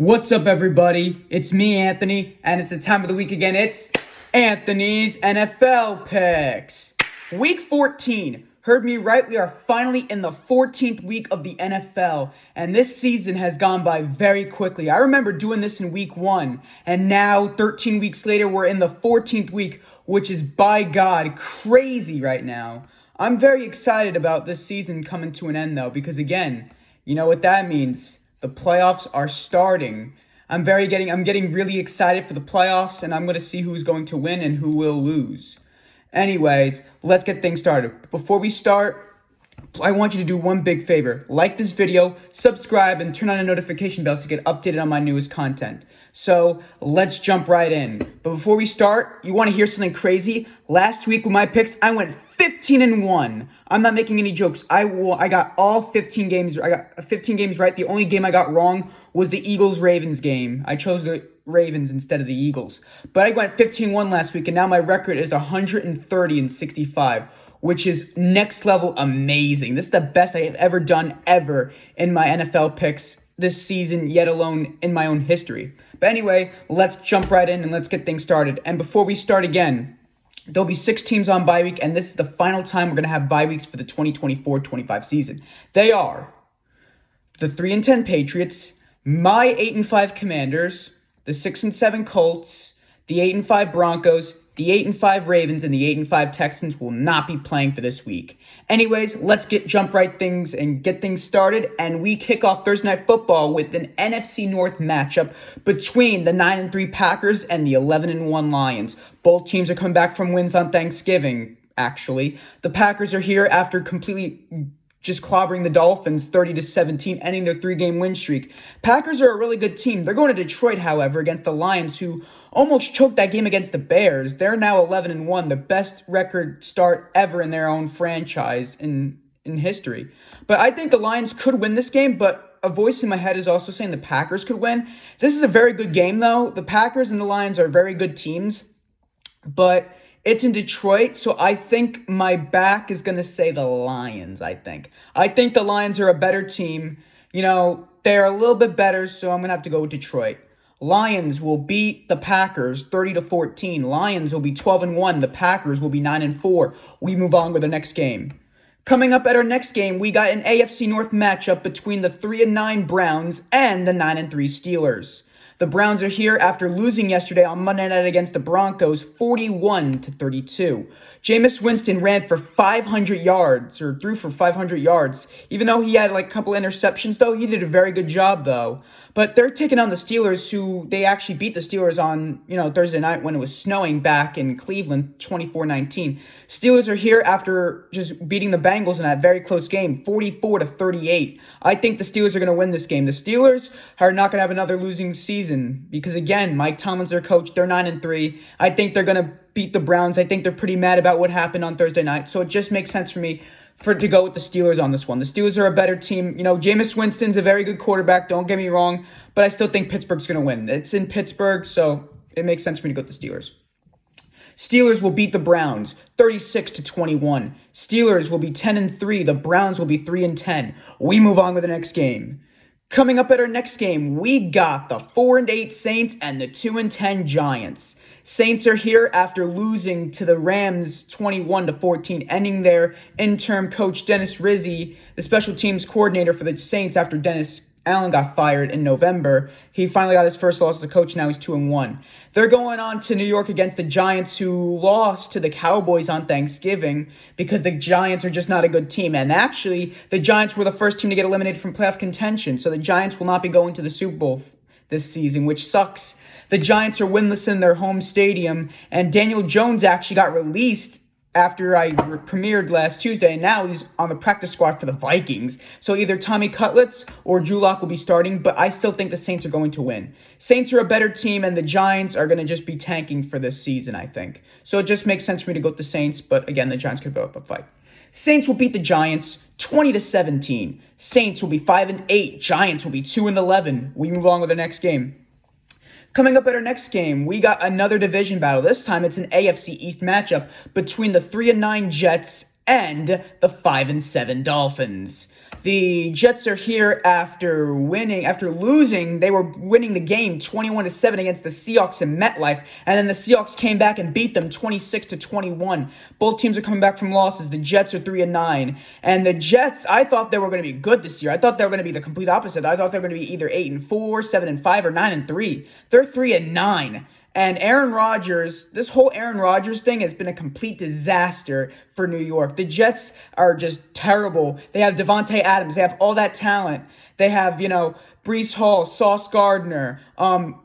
What's up, everybody? It's me, Anthony, and it's the time of the week again. It's Anthony's NFL Picks. Week 14. Heard me right, we are finally in the 14th week of the NFL, and this season has gone by very quickly. I remember doing this in week 1, and now 13 weeks later, we're in the 14th week, which is, by God, crazy right now. I'm very excited about this season coming to an end, though, because again, you know what that means. The playoffs are starting. I'm getting really excited for the playoffs, and I'm going to see who's going to win and who will lose. Anyways, let's get things started. Before we start, I want you to do one big favor. Like this video, subscribe, and turn on the notification bells to get updated on my newest content. So, let's jump right in. But before we start, you want to hear something crazy? Last week with my picks, I went 15-1. I'm not making any jokes. I got all 15 games. I got 15 games right. The only game I got wrong was the Eagles-Ravens game. I chose the Ravens instead of the Eagles. But I went 15-1 last week, and now my record is 130-65, which is next level amazing. This is the best I have ever done in my NFL picks this season, yet alone in my own history. But anyway, let's jump right in and let's get things started. And before we start again, there'll be 6 teams on bye week, and this is the final time we're going to have bye weeks for the 2024-25 season. They are the 3-10 Patriots, my 8-5 Commanders, the 6-7 Colts, the 8-5 Broncos, the 8-5 Ravens, and the 8-5 Texans will not be playing for this week. Anyways, let's get things started, and we kick off Thursday Night Football with an NFC North matchup between the 9-3 Packers and the 11-1 Lions. Both teams are coming back from wins on Thanksgiving, actually. The Packers are here after completely just clobbering the Dolphins 30-17, ending their 3-game win streak. Packers are a really good team. They're going to Detroit, however, against the Lions, who almost choked that game against the Bears. They're now 11-1, the best record start ever in their own franchise in history. But I think the Lions could win this game, but a voice in my head is also saying the Packers could win. This is a very good game, though. The Packers and the Lions are very good teams, but it's in Detroit, so I think my back is going to say the Lions, I think. I think the Lions are a better team. You know, they're a little bit better, so I'm going to have to go with Detroit. Lions will beat the Packers 30-14. Lions will be 12-1. The Packers will be 9-4. We move on with the next game. Coming up at our next game, we got an AFC North matchup between the 3-9 Browns and the 9-3 Steelers. The Browns are here after losing yesterday on Monday night against the Broncos 41-32. Jameis Winston ran for 500 yards, or threw for 500 yards. Even though he had a couple interceptions, though, he did a very good job, though. But they're taking on the Steelers, who they actually beat the Steelers on, Thursday night when it was snowing back in Cleveland, 24-19. Steelers are here after just beating the Bengals in that very close game, 44-38. I think the Steelers are going to win this game. The Steelers are not going to have another losing season because, again, Mike Tomlin's their coach. They're 9-3. I think they're going to beat the Browns. I think they're pretty mad about what happened on Thursday night. So it just makes sense for me to go with the Steelers on this one. The Steelers are a better team. Jameis Winston's a very good quarterback, don't get me wrong, but I still think Pittsburgh's going to win. It's in Pittsburgh, so it makes sense for me to go with the Steelers. Steelers will beat the Browns 36-21. Steelers will be 10-3. The Browns will be 3-10. We move on to the next game. Coming up at our next game, we got the 4-8 Saints and the 2-10 Giants. Saints are here after losing to the Rams 21-14, ending their interim coach Dennis Rizzi, the special teams coordinator for the Saints after Dennis Allen got fired in November. He finally got his first loss as a coach. Now he's 2-1. They're going on to New York against the Giants, who lost to the Cowboys on Thanksgiving because the Giants are just not a good team. And actually, the Giants were the first team to get eliminated from playoff contention. So the Giants will not be going to the Super Bowl this season, which sucks. The Giants are winless in their home stadium, and Daniel Jones actually got released after I premiered last Tuesday, and now he's on the practice squad for the Vikings. So either Tommy Cutlets or Drew Lock will be starting, but I still think the Saints are going to win. Saints are a better team, and the Giants are going to just be tanking for this season, I think. So it just makes sense for me to go with the Saints, but again, the Giants could go up a fight. Saints will beat the Giants 20-17. Saints will be 5-8. Giants will be 2-11. We move on with the next game. Coming up at our next game, we got another division battle. This time it's an AFC East matchup between the 3-9 Jets and the 5-7 Dolphins. The Jets are here after losing. They were winning the game 21-7 against the Seahawks in MetLife, and then the Seahawks came back and beat them 26-21. Both teams are coming back from losses. The Jets are 3-9, and the Jets, I thought they were going to be good this year. I thought they were going to be the complete opposite. I thought they were going to be either 8-4, 7-5, or 9-3. They're 3-9. And Aaron Rodgers, this whole Aaron Rodgers thing has been a complete disaster for New York. The Jets are just terrible. They have Devontae Adams. They have all that talent. They have, Breece Hall, Sauce Gardner, Alan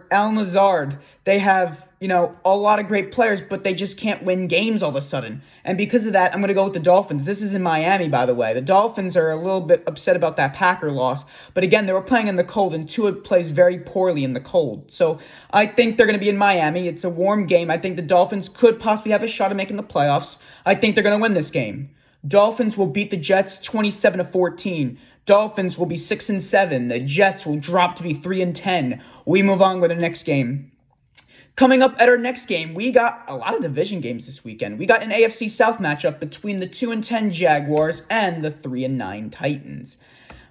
Lazard. They have, a lot of great players, but they just can't win games all of a sudden. And because of that, I'm going to go with the Dolphins. This is in Miami, by the way. The Dolphins are a little bit upset about that Packer loss. But again, they were playing in the cold, and Tua plays very poorly in the cold. So I think they're going to be in Miami. It's a warm game. I think the Dolphins could possibly have a shot at making the playoffs. I think they're going to win this game. Dolphins will beat the Jets 27-14. Dolphins will be 6-7. The Jets will drop to be 3-10. We move on with the next game. Coming up at our next game, we got a lot of division games this weekend. We got an AFC South matchup between the 2-10 Jaguars and the 3-9 Titans.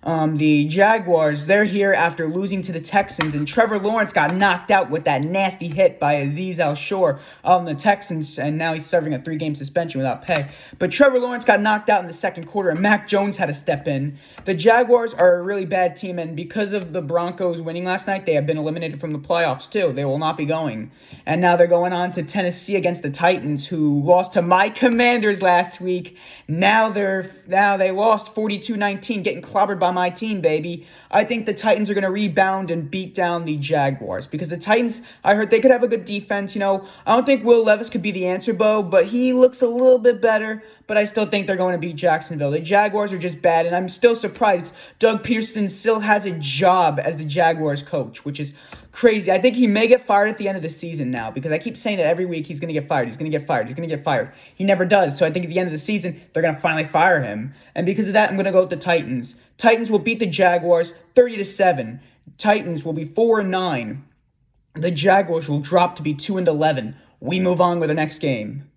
The Jaguars, they're here after losing to the Texans, and Trevor Lawrence got knocked out with that nasty hit by Azeez Al-Shore on the Texans, and now he's serving a 3-game suspension without pay. But Trevor Lawrence got knocked out in the second quarter, and Mac Jones had to step in. The Jaguars are a really bad team, and because of the Broncos winning last night, they have been eliminated from the playoffs too. They will not be going. And now they're going on to Tennessee against the Titans, who lost to my Commanders last week. Now they lost 42-19, getting clobbered by my team, baby. I think the Titans are going to rebound and beat down the Jaguars, because the Titans, I heard they could have a good defense. I don't think Will Levis could be the answer, Bo, but he looks a little bit better. But I still think they're going to beat Jacksonville. The Jaguars are just bad, and I'm still surprised Doug Peterson still has a job as the Jaguars coach, which is crazy. I think he may get fired at the end of the season now, because I keep saying that every week he's going to get fired. He's going to get fired. He's going to get fired. He never does. So I think at the end of the season, they're going to finally fire him. And because of that, I'm going to go with the Titans. Titans will beat the Jaguars 30-7. Titans will be 4-9. The Jaguars will drop to be 2-11. We move on with the next game.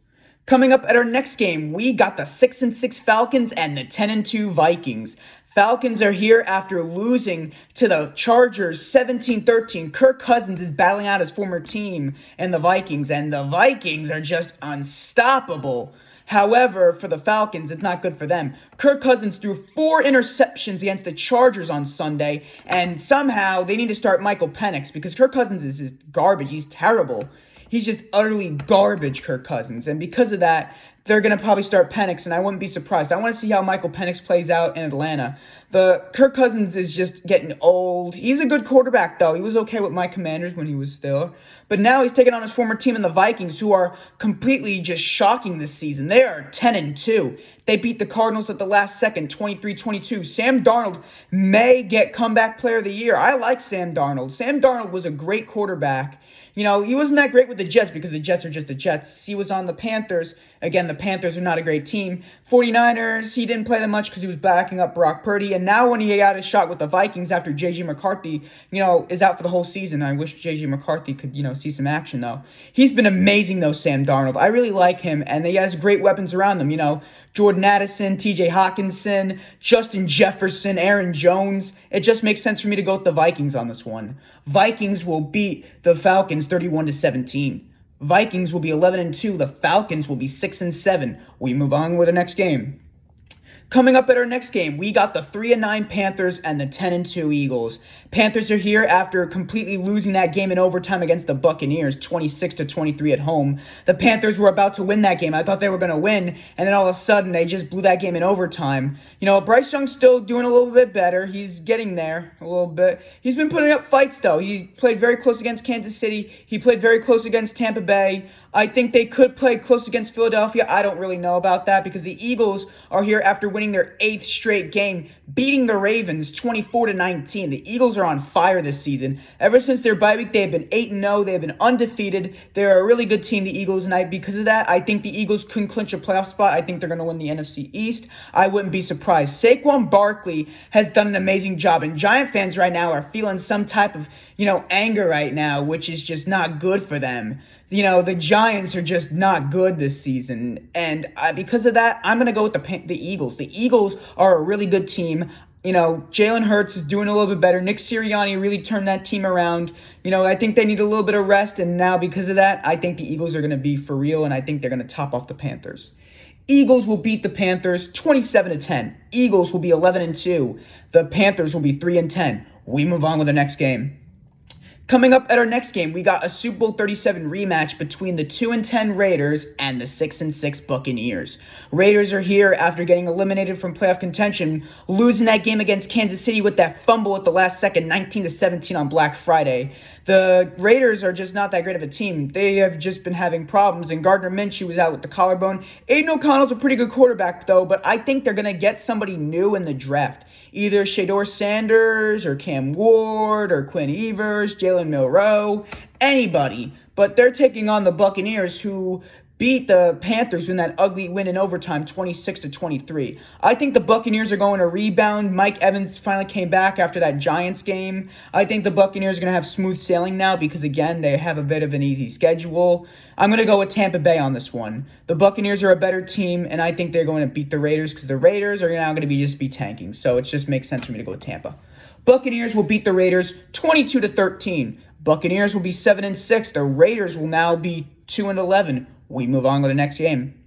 Coming up at our next game, we got the 6-6 Falcons and the 10-2 Vikings. Falcons are here after losing to the Chargers 17-13. Kirk Cousins is battling out his former team and the Vikings, and the Vikings are just unstoppable. However, for the Falcons, it's not good for them. Kirk Cousins threw 4 interceptions against the Chargers on Sunday, and somehow they need to start Michael Penix, because Kirk Cousins is just garbage. He's terrible. He's just utterly garbage, Kirk Cousins. And because of that, they're going to probably start Penix, and I wouldn't be surprised. I want to see how Michael Penix plays out in Atlanta. The Kirk Cousins is just getting old. He's a good quarterback, though. He was okay with my Commanders when he was there. But now he's taking on his former team in the Vikings, who are completely just shocking this season. They are 10-2. They beat the Cardinals at the last second, 23-22. Sam Darnold may get comeback player of the year. I like Sam Darnold. Sam Darnold was a great quarterback. He wasn't that great with the Jets, because the Jets are just the Jets. He was on the Panthers. Again, the Panthers are not a great team. 49ers, he didn't play them much because he was backing up Brock Purdy. And now when he got his shot with the Vikings after J.J. McCarthy, is out for the whole season. I wish J.J. McCarthy could, see some action, though. He's been amazing, though, Sam Darnold. I really like him, and he has great weapons around him, Jordan Addison, TJ Hawkinson, Justin Jefferson, Aaron Jones. It just makes sense for me to go with the Vikings on this one. Vikings will beat the Falcons 31-17. Vikings will be 11-2. The Falcons will be 6-7. We move on with the next game. Coming up at our next game, we got the 3-9 Panthers and the 10-2 Eagles. Panthers are here after completely losing that game in overtime against the Buccaneers, 26-23 at home. The Panthers were about to win that game. I thought they were going to win, and then all of a sudden they just blew that game in overtime. Bryce Young's still doing a little bit better. He's getting there a little bit. He's been putting up fights, though. He played very close against Kansas City. He played very close against Tampa Bay. I think they could play close against Philadelphia. I don't really know about that, because the Eagles are here after winning their 8th straight game, beating the Ravens 24-19. The Eagles are on fire this season. Ever since their bye week, they have been 8-0. They have been undefeated. They're a really good team, the Eagles, and because of that, I think the Eagles can clinch a playoff spot. I think they're going to win the NFC East. I wouldn't be surprised. Saquon Barkley has done an amazing job, and Giant fans right now are feeling some type of, anger right now, which is just not good for them. the Giants are just not good this season, and because of that, I'm gonna go with the Eagles. The Eagles are a really good team. Jalen Hurts is doing a little bit better. Nick Sirianni really turned that team around. I think they need a little bit of rest, and now because of that, I think the Eagles are gonna be for real, and I think they're gonna top off the Panthers. Eagles will beat the Panthers 27-10. Eagles will be 11-2. The Panthers will be 3-10. We move on with the next game. Coming up at our next game, we got a Super Bowl 37 rematch between the 2-10 Raiders and the 6-6 Buccaneers. Raiders are here after getting eliminated from playoff contention, losing that game against Kansas City with that fumble at the last second, 19-17 on Black Friday. The Raiders are just not that great of a team. They have just been having problems, and Gardner Minshew was out with the collarbone. Aiden O'Connell's a pretty good quarterback, though, but I think they're going to get somebody new in the draft. Either Shedeur Sanders or Cam Ward or Quinn Ewers, Jalen Milroe, anybody. But they're taking on the Buccaneers, who beat the Panthers in that ugly win in overtime, 26-23. I think the Buccaneers are going to rebound. Mike Evans finally came back after that Giants game. I think the Buccaneers are going to have smooth sailing now because, again, they have a bit of an easy schedule. I'm going to go with Tampa Bay on this one. The Buccaneers are a better team, and I think they're going to beat the Raiders because the Raiders are now going to just be tanking. So it just makes sense for me to go with Tampa. Buccaneers will beat the Raiders 22-13. Buccaneers will be 7-6. The Raiders will now be 2-11. We move on to the next game.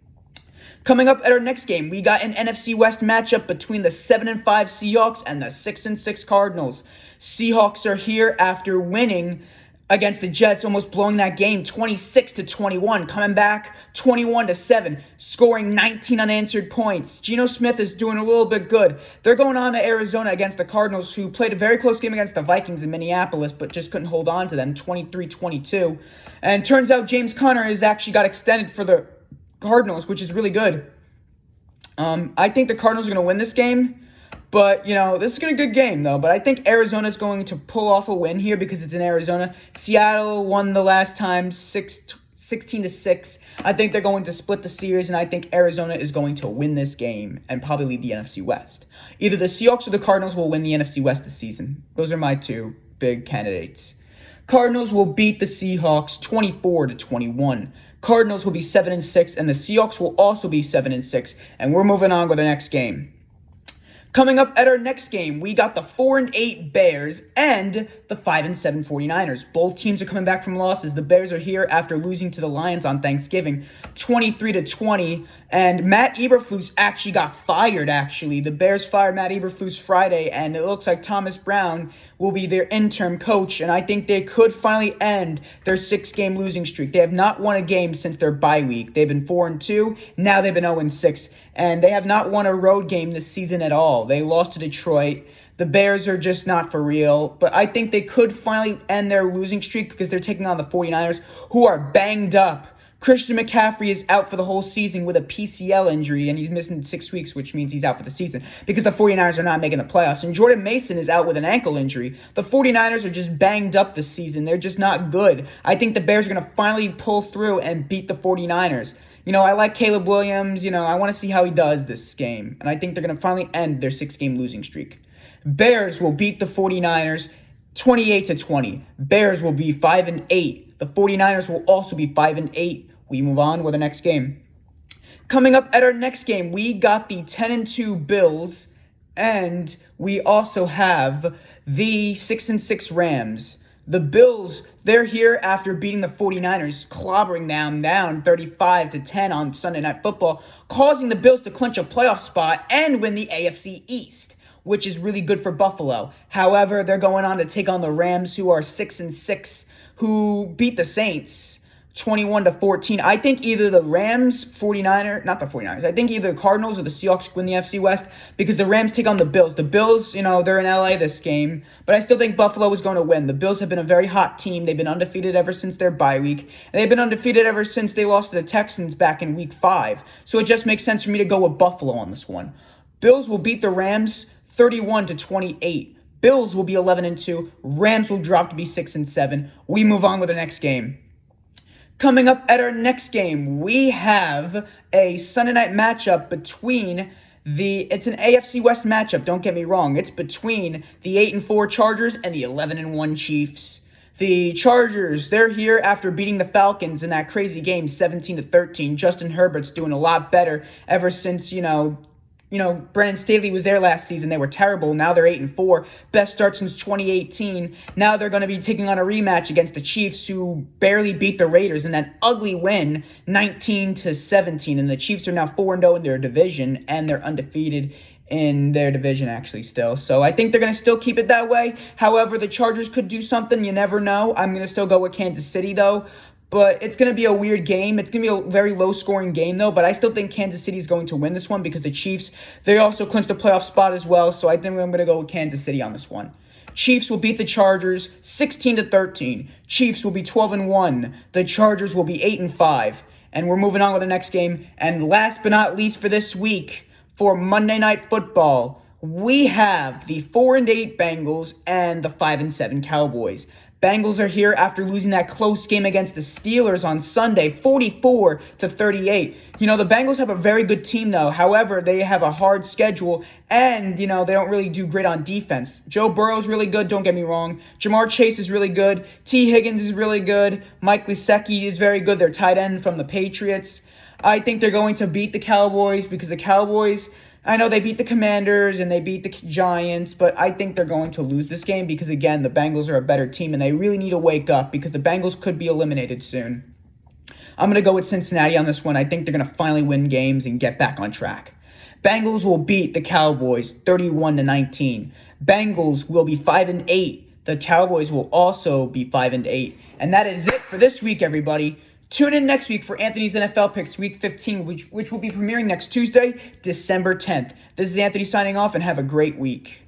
Coming up at our next game, we got an NFC West matchup between the 7-5 Seahawks and the 6-6 Cardinals. Seahawks are here after winning against the Jets, almost blowing that game 26-21, coming back 21-7, scoring 19 unanswered points. Geno Smith is doing a little bit good. They're going on to Arizona against the Cardinals, who played a very close game against the Vikings in Minneapolis, but just couldn't hold on to them, 23-22. And turns out James Conner has actually got extended for the Cardinals, which is really good. I think the Cardinals are going to win this game. But, this is going to be a good game, though. But I think Arizona's going to pull off a win here because it's in Arizona. Seattle won the last time 16-6. I think they're going to split the series, and I think Arizona is going to win this game and probably lead the NFC West. Either the Seahawks or the Cardinals will win the NFC West this season. Those are my two big candidates. Cardinals will beat the Seahawks 24-21. Cardinals will be 7-6, and the Seahawks will also be 7-6. And we're moving on with the next game. Coming up at our next game, we got the 4-8 Bears and the 5-7 49ers. Both teams are coming back from losses. The Bears are here after losing to the Lions on Thanksgiving, 23-20. And Matt Eberflus actually got fired, The Bears fired Matt Eberflus Friday, and it looks like Thomas Brown will be their interim coach. And I think they could finally end their 6-game losing streak. They have not won a game since their bye week. They've been 4-2. Now they've been 0-6. And they have not won a road game this season at all. They lost to Detroit. The Bears are just not for real. But I think they could finally end their losing streak because they're taking on the 49ers, who are banged up. Christian McCaffrey is out for the whole season with a PCL injury, and he's missing 6 weeks, which means he's out for the season because the 49ers are not making the playoffs. And Jordan Mason is out with an ankle injury. The 49ers are just banged up this season. They're just not good. I think the Bears are going to finally pull through and beat the 49ers. I like Caleb Williams. I want to see how he does this game. And I think they're going to finally end their 6-game losing streak. Bears will beat the 49ers 28-20. Bears will be 5-8. The 49ers will also be 5-8. We move on with the next game. Coming up at our next game, we got the 10-2 Bills. And we also have the 6-6 Rams. The Bills, they're here after beating the 49ers, clobbering them down 35-10 on Sunday Night Football, causing the Bills to clinch a playoff spot and win the AFC East, which is really good for Buffalo. However, they're going on to take on the Rams, who are 6-6, who beat the Saints 21-14. I think either the Rams, I think either the Cardinals or the Seahawks win the NFC West because the Rams take on the Bills. The Bills, they're in LA this game, but I still think Buffalo is going to win. The Bills have been a very hot team. They've been undefeated ever since their bye week, and they've been undefeated ever since they lost to the Texans back in week 5. So it just makes sense for me to go with Buffalo on this one. Bills will beat the Rams 31-28. Bills will be 11-2. Rams will drop to be 6-7. We move on with the next game. Coming up at our next game, we have a Sunday night matchup between it's an AFC West matchup, don't get me wrong. It's between the 8-4 Chargers and the 11-1 Chiefs. The Chargers, they're here after beating the Falcons in that crazy game, 17-13. Justin Herbert's doing a lot better ever since, Brandon Staley was there last season. They were terrible. Now they're 8-4. Best start since 2018. Now they're going to be taking on a rematch against the Chiefs, who barely beat the Raiders in that ugly win, 19-17. And the Chiefs are now 4-0 in their division, and they're undefeated in their division actually still. So I think they're going to still keep it that way. However, the Chargers could do something. You never know. I'm going to still go with Kansas City, though. But it's going to be a weird game. It's going to be a very low-scoring game, though. But I still think Kansas City is going to win this one because the Chiefs, they also clinched a playoff spot as well. So I think I'm going to go with Kansas City on this one. Chiefs will beat the Chargers 16-13. Chiefs will be 12-1. The Chargers will be 8-5. And we're moving on with the next game. And last but not least for this week, for Monday Night Football, we have the 4-8 Bengals and the 5-7 Cowboys. Bengals are here after losing that close game against the Steelers on Sunday, 44-38. The Bengals have a very good team, though. However, they have a hard schedule, and, they don't really do great on defense. Joe Burrow's really good, don't get me wrong. Jamar Chase is really good. T. Higgins is really good. Mike Gesicki is very good. They're tight end from the Patriots. I think they're going to beat the Cowboys because the Cowboys, I know they beat the Commanders and they beat the Giants, but I think they're going to lose this game because, again, the Bengals are a better team and they really need to wake up because the Bengals could be eliminated soon. I'm going to go with Cincinnati on this one. I think they're going to finally win games and get back on track. Bengals will beat the Cowboys 31-19. Bengals will be 5-8. The Cowboys will also be 5-8. And that is it for this week, everybody. Tune in next week for Anthony's NFL Picks Week 15, which will be premiering next Tuesday, December 10th. This is Anthony signing off, and have a great week.